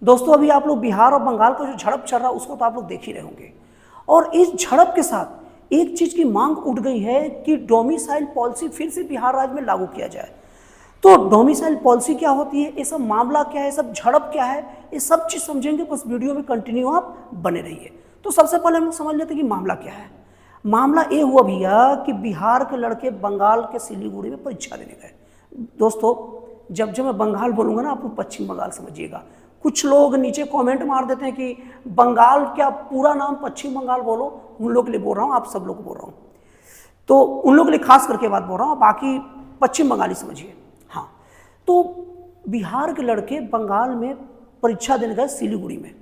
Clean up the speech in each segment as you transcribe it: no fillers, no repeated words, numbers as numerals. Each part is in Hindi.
दोस्तों अभी आप लोग बिहार और बंगाल का जो झड़प चल रहा है उसको तो आप लोग देख ही रहे होंगे। और इस झड़प के साथ एक चीज की मांग उठ गई है कि डोमिसाइल पॉलिसी फिर से बिहार राज्य में लागू किया जाए। तो डोमिसाइल पॉलिसी क्या होती है, ये सब मामला क्या है, सब झड़प क्या है, ये सब चीज समझेंगे। बस वीडियो में कंटिन्यू आप बने रहिए। तो सबसे पहले हम लोग समझ लेते हैं कि मामला क्या है। मामला ये हुआ भैया कि बिहार के लड़के बंगाल के सिलीगुड़ी में परीक्षा देने गए। दोस्तों जब मैं बंगाल बोलूँगा ना, आप लोग पश्चिम बंगाल समझिएगा। कुछ लोग नीचे कमेंट मार देते हैं कि बंगाल क्या पूरा नाम पश्चिम बंगाल बोलो, उन लोग के लिए बोल रहा हूँ, आप सब लोग को बोल रहा हूँ। तो उन लोग के लिए खास करके बात बोल रहा हूँ, बाकी पश्चिम बंगाली समझिए। हाँ, तो बिहार के लड़के बंगाल में परीक्षा देने गए सिलीगुड़ी में।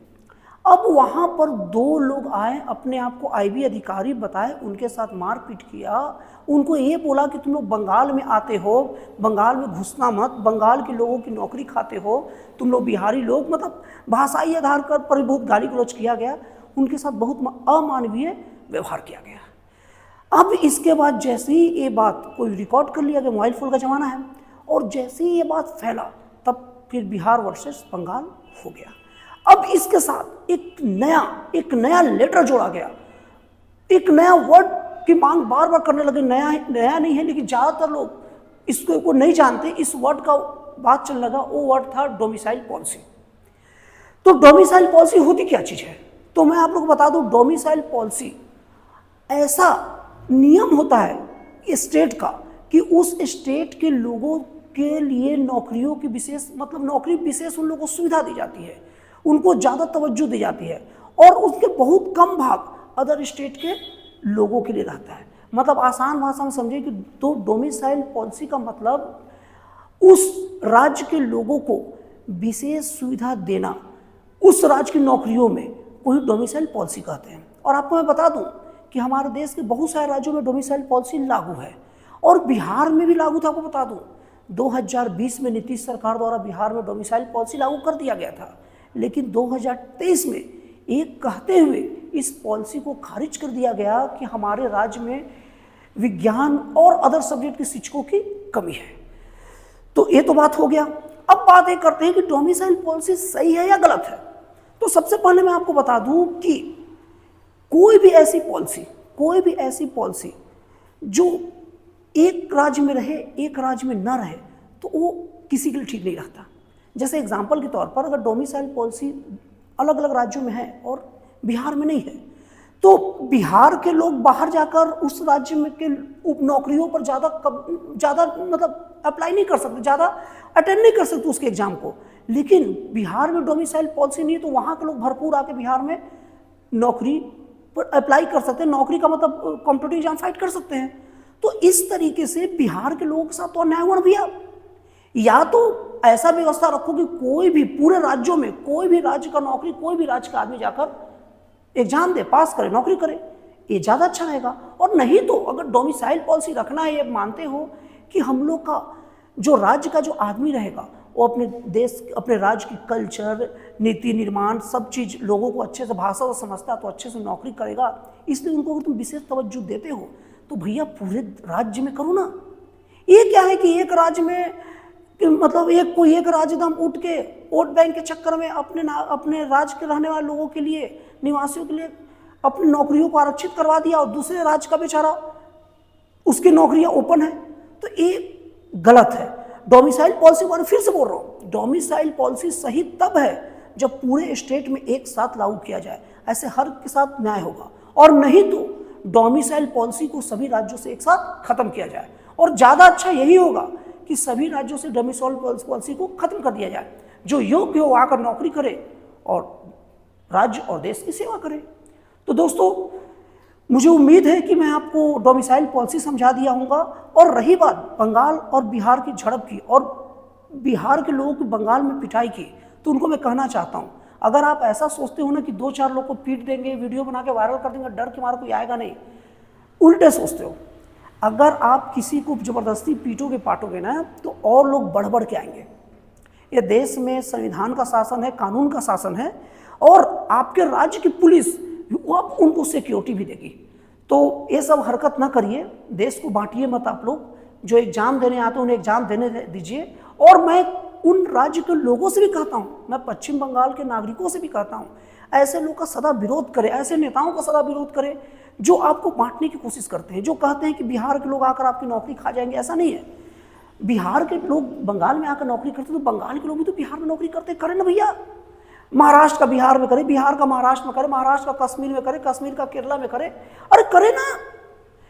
अब वहाँ पर दो लोग आए, अपने आप को आईबी अधिकारी बताए, उनके साथ मारपीट किया। उनको ये बोला कि तुम लोग बंगाल में आते हो, बंगाल में घुसना मत, बंगाल के लोगों की नौकरी खाते हो, तुम लोग बिहारी लोग, मतलब भाषाई आधार पर बहुत गाली गलौज किया गया। उनके साथ बहुत अमानवीय व्यवहार किया गया। अब इसके बाद जैसे ही ये बात कोई रिकॉर्ड कर लिया गया, मोबाइल फ़ोन का ज़माना है, और जैसे ही ये बात फैला तब फिर बिहार वर्सेस बंगाल हो गया। अब इसके साथ एक नया लेटर जोड़ा गया, एक नया वर्ड की मांग बार बार करने लगे। नया नहीं है, लेकिन ज़्यादातर लोग इसको को नहीं जानते। इस वर्ड का बात चलने लगा, वो वर्ड था डोमिसाइल पॉलिसी। तो डोमिसाइल पॉलिसी होती क्या चीज़ है, तो मैं आप लोग को बता दूं। डोमिसाइल पॉलिसी ऐसा नियम होता है स्टेट का कि उस स्टेट के लोगों के लिए नौकरियों की विशेष, मतलब नौकरी विशेष उन लोगों को सुविधा दी जाती है, उनको ज़्यादा तवज्जो दी जाती है, और उसके बहुत कम भाग अदर स्टेट के लोगों के लिए रहता है। मतलब आसान भाषा में समझिए कि तो डोमिसाइल पॉलिसी का मतलब उस राज्य के लोगों को विशेष सुविधा देना, उस राज्य की नौकरियों में, वही डोमिसाइल पॉलिसी कहते हैं। और आपको मैं बता दूं कि हमारे देश के बहुत सारे राज्यों में डोमिसाइल पॉलिसी लागू है, और बिहार में भी लागू था। आपको बता दूं 2020 में नीतीश सरकार द्वारा बिहार में डोमिसाइल पॉलिसी लागू कर दिया गया था, लेकिन 2023 में एक कहते हुए इस पॉलिसी को खारिज कर दिया गया कि हमारे राज्य में विज्ञान और अदर सब्जेक्ट के शिक्षकों की कमी है। तो ये तो बात हो गया। अब बात ये करते हैं कि डोमिसाइल पॉलिसी सही है या गलत है। तो सबसे पहले मैं आपको बता दूं कि कोई भी ऐसी पॉलिसी जो एक राज्य में रहे, एक राज्य में न रहे, तो वो किसी के लिए ठीक नहीं रहता। जैसे एग्जाम्पल के तौर पर अगर डोमिसाइल पॉलिसी अलग अलग राज्यों में है और बिहार में नहीं है, तो बिहार के लोग बाहर जाकर उस राज्य में के नौकरियों पर ज़्यादा मतलब अप्लाई नहीं कर सकते, ज़्यादा अटेंड नहीं कर सकते उसके एग्जाम को। लेकिन बिहार में डोमिसाइल पॉलिसी नहीं है, तो वहाँ के लोग भरपूर आके बिहार में नौकरी पर अप्लाई कर सकते हैं। नौकरी का मतलब कॉम्पिटिटिव एग्जाम फाइट कर सकते हैं। तो इस तरीके से बिहार के लोगों के साथ तो अन्याय हुआ भैया। या तो ऐसा व्यवस्था रखो कि कोई भी पूरे राज्यों में कोई भी राज्य का नौकरी, कोई भी राज्य का आदमी जाकर एग्जाम दे, पास करे, नौकरी करे, ये ज़्यादा अच्छा रहेगा। और नहीं तो अगर डोमिसाइल पॉलिसी रखना है, ये मानते हो कि हम लोग का जो राज्य का जो आदमी रहेगा वो अपने देश, अपने राज्य की कल्चर, नीति निर्माण, सब चीज़ लोगों को अच्छे से, भाषा को समझता तो अच्छे से नौकरी करेगा। इसलिए उनको अगर तुम विशेष तवज्जो देते हो तो भैया पूरे राज्य में करो ना। ये क्या है कि एक राज्य में मतलब एक राज्य एकदम उठ के वोट बैंक के चक्कर में अपने राज्य के रहने वाले लोगों के लिए, निवासियों के लिए अपनी नौकरियों को आरक्षित करवा दिया, और दूसरे राज्य का बेचारा उसकी नौकरियां ओपन है। तो ये गलत है। डोमिसाइल पॉलिसी को फिर से बोल रहा हूँ, डोमिसाइल पॉलिसी सही तब है जब पूरे स्टेट में एक साथ लागू किया जाए, ऐसे हर के साथ न्याय होगा। और नहीं तो डोमिसाइल पॉलिसी को सभी राज्यों से एक साथ खत्म किया जाए, और ज़्यादा अच्छा यही होगा कि सभी राज्यों से डोमिसाइल पॉलिसी को खत्म कर दिया जाए। जो योग्य हो आकर नौकरी करे और राज्य और देश की सेवा करे। तो दोस्तों मुझे उम्मीद है कि मैं आपको डोमिसाइल पॉलिसी समझा दिया होगा। और रही बात बंगाल और बिहार की झड़प की और बिहार के लोगों की बंगाल में पिटाई की, तो उनको मैं कहना चाहता हूँ, अगर आप ऐसा सोचते हो ना कि 2-4 लोग को पीट देंगे, वीडियो बना के वायरल कर देंगे, डर के मारे कोई आएगा नहीं, उल्टे सोचते हो। अगर आप किसी को ज़बरदस्ती पीटोगे पाटोगे ना, तो और लोग बढ़ बढ़ के आएंगे। ये देश में संविधान का शासन है, कानून का शासन है, और आपके राज्य की पुलिस अब उनको सिक्योरिटी भी देगी। तो ये सब हरकत ना करिए, देश को बांटिए मत। आप लोग जो एग्जाम देने आते हैं उन्हें एग्जाम देने दीजिए। और मैं उन राज्य के लोगों से भी कहता हूँ, मैं पश्चिम बंगाल के नागरिकों से भी कहता हूँ, ऐसे लोग का सदा विरोध करें, ऐसे नेताओं का सदा विरोध करें जो आपको बांटने की कोशिश करते हैं, जो कहते हैं कि बिहार के लोग आकर आपकी नौकरी खा जाएंगे। ऐसा नहीं है। बिहार के लोग बंगाल में आकर नौकरी करते तो बंगाल के लोग भी तो बिहार में नौकरी करते, करें ना भैया। महाराष्ट्र का बिहार में करे, बिहार का महाराष्ट्र में करे, महाराष्ट्र का कश्मीर में करे, कश्मीर का केरला में करे, अरे करे ना।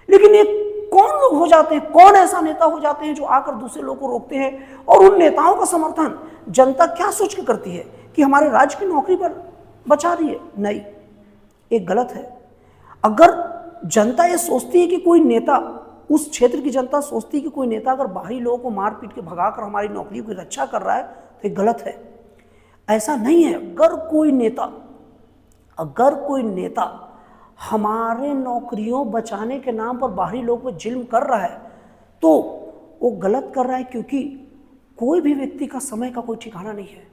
लेकिन ये कौन लोग हो जाते हैं, कौन ऐसा नेता हो जाते हैं जो आकर दूसरे लोगों को रोकते हैं, और उन नेताओं का समर्थन जनता क्या सोच के करती है कि हमारे राज्य की नौकरी पर बचा रही है? नहीं, ये गलत है। अगर जनता ये सोचती है कि कोई नेता, उस क्षेत्र की जनता सोचती है कि कोई नेता अगर बाहरी लोगों को मार पीट के भगाकर हमारी नौकरियों की रक्षा कर रहा है तो ये गलत है। ऐसा नहीं है। अगर कोई नेता हमारे नौकरियों बचाने के नाम पर बाहरी लोगों पर जुल्म कर रहा है तो वो गलत कर रहा है, क्योंकि कोई भी व्यक्ति का समय का कोई ठिकाना नहीं है,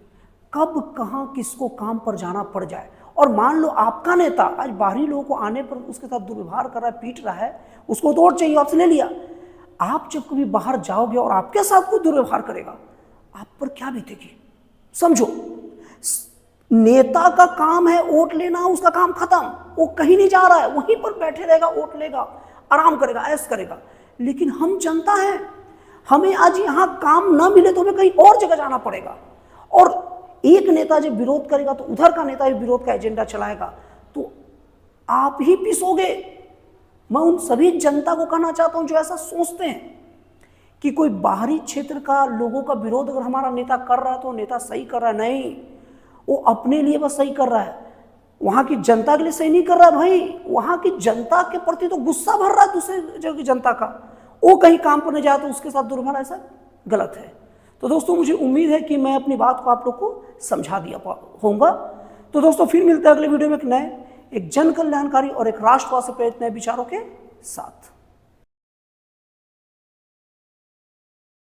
कब कहाँ किसको काम पर जाना पड़ जाए। और मान लो आपका नेता आज बाहरी लोगों को आने पर उसके साथ दुर्व्यवहार कर रहा है, पीट रहा है, उसको तो और चाहिए, आपसे ले लिया। आप जब कभी बाहर जाओगे और आपके साथ कोई दुर्व्यवहार करेगा, आप पर क्या बीतेगी? समझो, नेता का काम है वोट लेना, उसका काम खत्म, वो कहीं नहीं जा रहा है, वहीं पर बैठे रहेगा, वोट लेगा, आराम करेगा, ऐश करेगा। लेकिन हम जनता हैं, हमें आज यहाँ काम ना मिले तो हमें कहीं और जगह जाना पड़ेगा। और एक नेता जब विरोध करेगा तो उधर का नेता भी विरोध का एजेंडा चलाएगा, तो आप ही पिसोगे। मैं उन सभी जनता को कहना चाहता हूं जो ऐसा सोचते हैं कि कोई बाहरी क्षेत्र का लोगों का विरोध अगर हमारा नेता कर रहा है तो नेता सही कर रहा है। नहीं, वो अपने लिए बस सही कर रहा है, वहां की जनता के लिए सही नहीं कर रहा है। भाई, वहां की जनता के प्रति तो गुस्सा भर रहा है दूसरे जगह की जनता का, वो कहीं काम पर नहीं जाए तो उसके साथ दुर्व्यवहार, ऐसा गलत है। तो दोस्तों, मुझे उम्मीद है कि मैं अपनी बात को आप लोग को समझा दिया होऊंगा। तो दोस्तों, फिर मिलते हैं अगले वीडियो में एक जन कल्याणकारी और एक राष्ट्रवाद से प्रेरित नए विचारों के साथ।